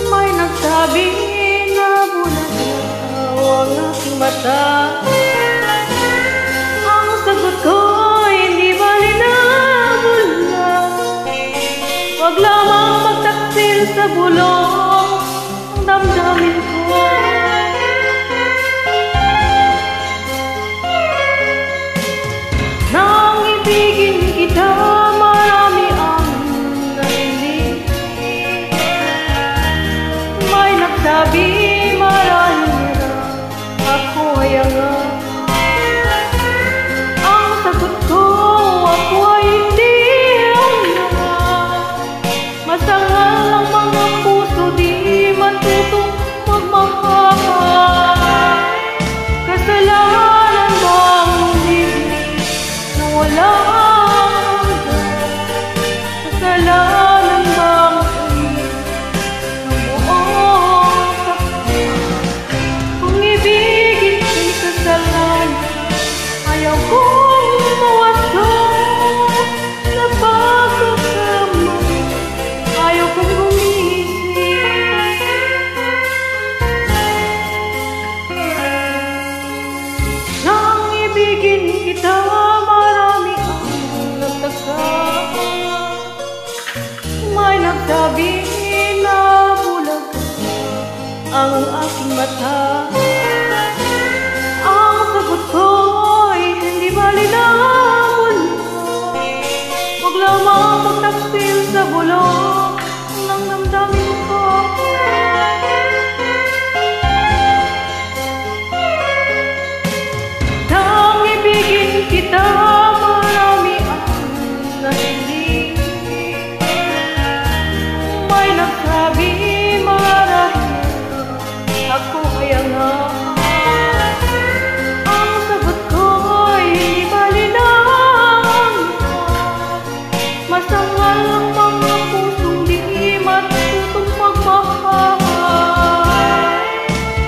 May nagsabi na bulaklakaw ang aking mata. Ang sagot ko hindi bali na bula. Wag lamang magtaksil sa bulong ang damdamin ko. Nang ibigin kita, marami ang narinig. May nagsabi marahil na ako ay angat. Ang sagot ko, ako ay hindi angat. Masangal ang mga puso, di matutong magmahal. Kasalanan bang umibig na walang hanggan? Kasalanan bang umibig ng buong takpan? Kung ibigin ko'y kasalanan, ayaw kong mawasak na pagkakamali. Ayaw kong gumising. Nang ibigin kita, marami ang nagtaka. May nagsabi na bulag ang aking mata. Ang sagot ko ay hindi bali na wala. Huwag lamang magtaksil sa bulong ng damdamin ko. Nang ibigin kita, marami ang nahiling. May nagsabi marahil ako ay angat. Ang sagot ko ay hindi bali na hanggan. Masangal ang mga pusong di matutong magmahal.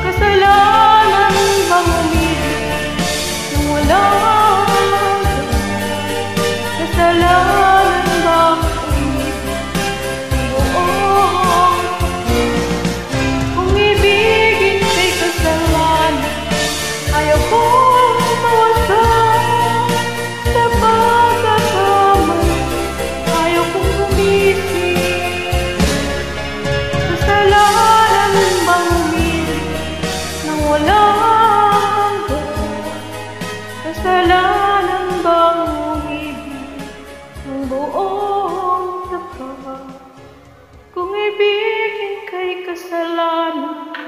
Kasalanan bang umibig nang walang hanggan? Kasalanan bang umibig ng buong takpan? Kung ibigin ko'y kasalanan, ayaw kong mawasak sa pagkakamali. Ayaw kong gumising. Kasalanan bang umibig nang walang hanggan? Kasalanan bang umibig ng buong takpan? Kung ibigin ko'y kasalanan,